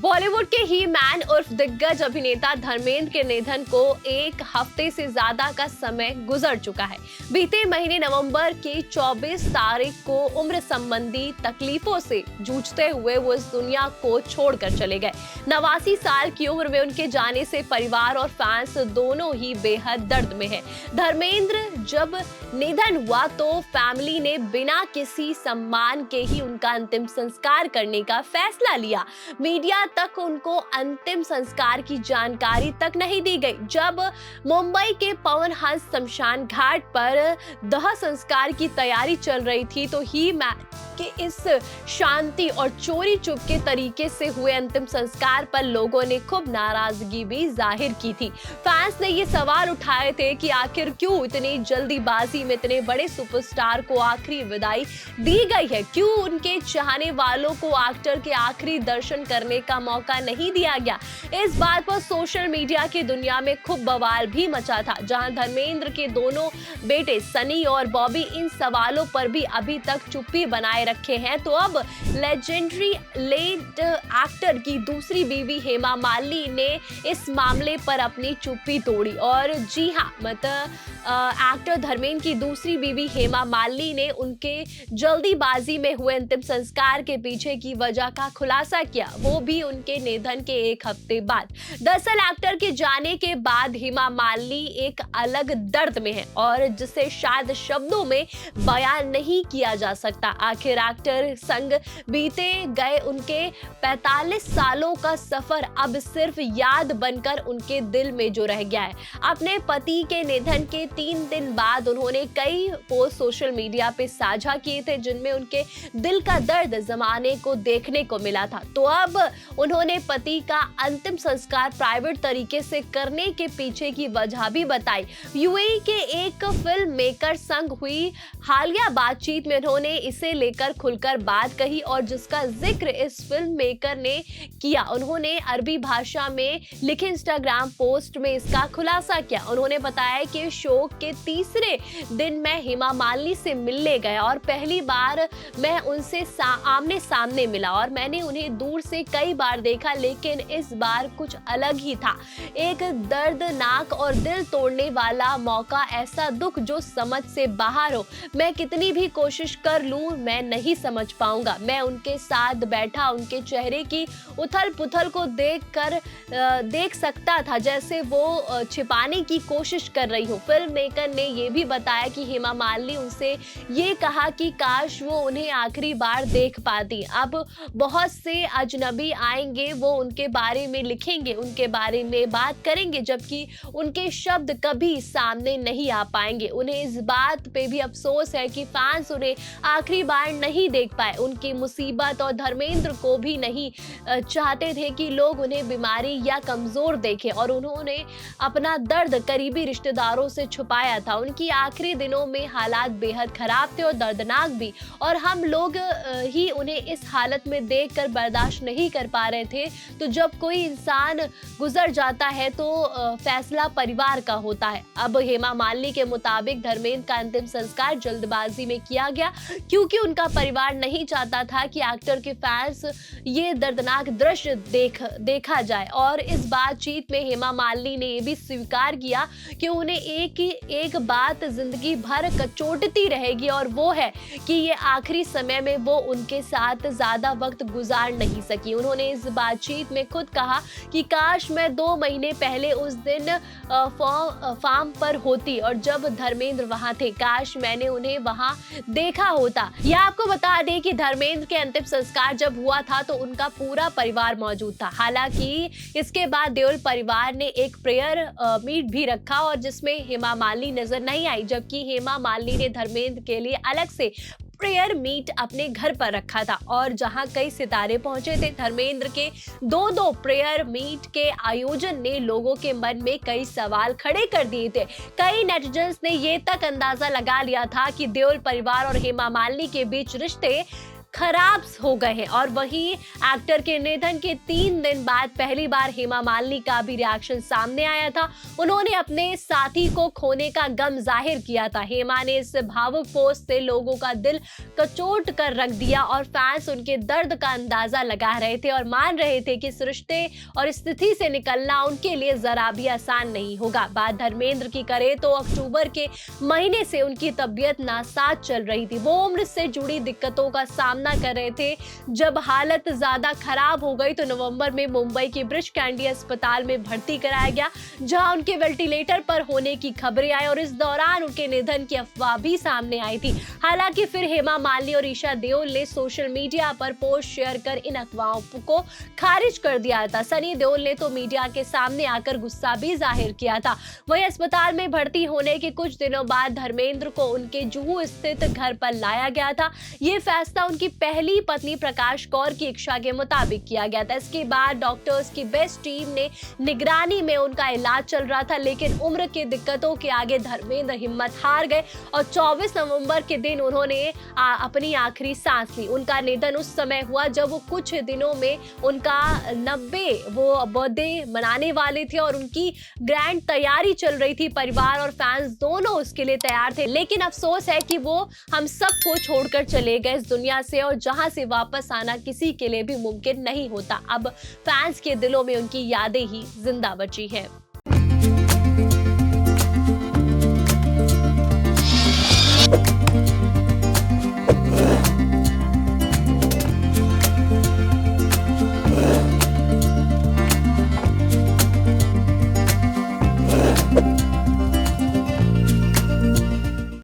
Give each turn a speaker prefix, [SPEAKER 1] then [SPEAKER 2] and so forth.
[SPEAKER 1] बॉलीवुड के ही मैन उर्फ दिग्गज अभिनेता धर्मेंद्र के निधन को एक हफ्ते से ज्यादा का समय गुजर चुका है। बीते महीने नवंबर की 24 तारीख को उम्र संबंधी तकलीफों से जूझते हुए वो इस दुनिया को छोड़कर चले गए। 89 साल की उम्र में उनके जाने से परिवार और फैंस दोनों ही बेहद दर्द में हैं। धर्मेंद्र जब निधन हुआ तो फैमिली ने बिना किसी सम्मान के ही उनका अंतिम संस्कार करने का फैसला लिया। मीडिया तक उनको अंतिम संस्कार की जानकारी तक नहीं दी गई। जब मुंबई के पवन हंस शमशान घाट पर दाह संस्कार की तैयारी चल रही थी तो ही के इस शांति और चोरी चुपके तरीके से हुए अंतिम संस्कार पर लोगों ने खूब नाराजगी भी जाहिर की थी। फैंस ने ये सवाल उठाए थे कि आखिर क्यों इतनी जल्दीबाजी में इतने बड़े सुपरस्टार को आखिरी विदाई दी गई है, क्यों उनके चाहने वालों को एक्टर के आखिरी दर्शन करने का मौका नहीं दिया गया। इस बात पर सोशल मीडिया की दुनिया में खूब बवाल भी मचा था, जहां धर्मेंद्र के दोनों बेटे सनी और बॉबी इन सवालों पर भी अभी तक चुप्पी बनाए रखे हैं। तो अब लेजेंडरी लेड एक्टर की दूसरी बीवी हेमा मालिनी ने इस मामले पर अपनी चुप्पी तोड़ी। और जी हाँ, एक्टर धर्मेंद्र की दूसरी बीवी हेमा मालिनी ने उनके जल्दीबाजी में हुए अंतिम संस्कार के पीछे की वजह का खुलासा किया, वो भी उनके निधन के एक हफ्ते बाद। दरअसल एक्टर के जाने के बाद हेमा मालिनी एक अलग दर्द में है और जिसे शायद शब्दों में बयान नहीं किया जा सकता। आखिर एक्टर संग बीते गए उनके 45 सालों का सफर अब सिर्फ याद बनकर उनके दिल में जो रह गया है। अपने पति के निधन के 3 दिन बाद उन्होंने कई पोस्ट सोशल मीडिया पे साझा किए थे, जिनमें उनके दिल का दर्द जमाने को देखने को मिला था। तो अब उन्होंने पति का अंतिम संस्कार प्राइवेट तरीके से करने के पीछे की वजह भी बताई। यूएई के एक फिल्म मेकर संग हुई हालिया बातचीत में उन्होंने इसे लेकर खुलकर बात कही और जिसका जिक्र इस फिल्म मेकर ने किया। उन्होंने अरबी भाषा में लिखे इंस्टाग्राम पोस्ट में इसका खुलासा किया। उन्होंने बताया कि शो के तीसरे दिन मैं हेमा मालिनी से मिलने गया और पहली बार मैं उनसे आमने सामने मिला और मैंने उन्हें दूर से कई बार देखा, लेकिन इस बार कुछ अलग ही था। एक दर्दनाक और दिल तोड़ने वाला मौका, ऐसा दुख जो समझ से बाहर हो। मैं कितनी भी कोशिश कर लूं मैं नहीं समझ पाऊंगा। मैं उनके साथ बैठा उनके चेहरे की उथल पुथल को देख सकता था, जैसे वो छिपाने की कोशिश कर रही हो। फिल्म मेकर ने यह भी बताया कि हेमा मालिनी उनसे ये कहा कि काश वो उन्हें आखिरी बार देख पाती। अब बहुत से अजनबी आएंगे, वो उनके बारे में लिखेंगे, उनके बारे में बात करेंगे, जबकि उनके शब्द कभी सामने नहीं आ पाएंगे। उन्हें इस बात पे भी अफसोस है कि फैंस उन्हें आखिरी बार नहीं देख पाए। उनकी मुसीबत और धर्मेंद्र को भी नहीं चाहते थे कि लोग उन्हें बीमारी या कमजोर देखें और उन्होंने अपना दर्द करीबी रिश्तेदारों से छुपाया था। उनकी आखिरी दिनों में हालात बेहद खराब थे और दर्दनाक भी, और हम लोग ही उन्हें इस हालत में देखकर बर्दाश्त नहीं कर पा रहे थे। तो जब कोई इंसान गुजर जाता है तो फैसला परिवार का होता है। अब हेमा मालिनी के मुताबिक धर्मेंद्र का अंतिम संस्कार जल्दबाजी में किया गया क्योंकि उनका परिवार नहीं चाहता था कि एक्टर के फैंस ये दर्दनाक दृश्य देखा जाए। और इस बातचीत में हेमा मालिनी ने यह भी स्वीकार किया कि उन्हें एक बात जिंदगी भर कचोटती रहेगी और वो है कि ये आखिरी समय में वो उनके साथ ज्यादा वक्त गुजार नहीं सकी। उन्होंने इस बातचीत में खुद कहा कि काश मैं 2 महीने पहले उस दिन फार्म पर होती और जब धर्मेंद्र वहां थे, काश मैंने उन्हें वहां देखा होता। यह आपको बता दें कि धर्मेंद्र के अंतिम संस्कार जब हुआ था तो उनका पूरा परिवार मौजूद था। हालांकि इसके बाद देओल परिवार ने एक प्रेयर मीट भी रखा और जिसमें हेमा मालिनी नजर नहीं आई, जबकि हेमा मालिनी ने धर्मेंद्र के लिए अलग से प्रेयर मीट अपने घर पर रखा था और जहां कई सितारे पहुंचे थे। धर्मेंद्र के दो प्रेयर मीट के आयोजन ने लोगों के मन में कई सवाल खड़े कर दिए थे। कई नेटिजन्स ने ये तक अंदाजा लगा लिया था कि देओल परिवार और हेमा मालिनी के बीच रिश्ते खराब हो गए हैं। और वहीं एक्टर के निधन के 3 दिन बाद पहली बार हेमा मालिनी का भी रिएक्शन सामने आया था। उन्होंने अपने साथी को खोने का गम जाहिर किया था। हेमा ने इस भावुक पोस्ट से लोगों का दिल कचोट कर रख दिया और फैंस उनके दर्द का अंदाजा लगा रहे थे और मान रहे थे कि इस रिश्ते और स्थिति से निकलना उनके लिए जरा भी आसान नहीं होगा। बात धर्मेंद्र की करें तो अक्टूबर के महीने से उनकी तबीयत नासाज चल रही थी। वो उम्र से जुड़ी दिक्कतों का सामना कर रहे थे। जब हालत ज्यादा खराब हो गई तो नवंबर में मुंबई के ब्रिच कैंडी अस्पताल में भर्ती कराया गया, जहां उनके वेंटिलेटर पर होने की खबरें आई और इस दौरान उनके निधन की अफवाह भी सामने आई थी। हालांकि फिर हेमा मालिनी और ईशा देओल ने सोशल मीडिया पर पोस्ट शेयर कर इन अफवाहों को खारिज कर दिया था। सनी देओल ने तो मीडिया के सामने आकर गुस्सा भी जाहिर किया था। वहीं अस्पताल में भर्ती होने के कुछ दिनों बाद धर्मेंद्र को उनके जुहू स्थित घर पर लाया गया था। ये फैसला उनकी पहली पत्नी प्रकाश कौर की इच्छा के मुताबिक किया गया था। इसके बाद डॉक्टर्स की बेस्ट टीम ने निगरानी में उनका इलाज चल रहा था, लेकिन उम्र की दिक्कतों के आगे धर्मेंद्र हिम्मत हार गए और 24 नवंबर के दिन उन्होंने अपनी आखिरी सांस ली। उनका निधन उस समय हुआ जब वो कुछ दिनों में उनका 90 वो बर्थडे मनाने वाले थे और उनकी ग्रैंड तैयारी चल रही थी। परिवार और फैंस दोनों उसके लिए तैयार थे, लेकिन अफसोस है कि वो हम सबको छोड़कर चले गए इस दुनिया से, और जहां से वापस आना किसी के लिए भी मुमकिन नहीं होता। अब फैंस के दिलों में उनकी यादें ही जिंदा बची हैं।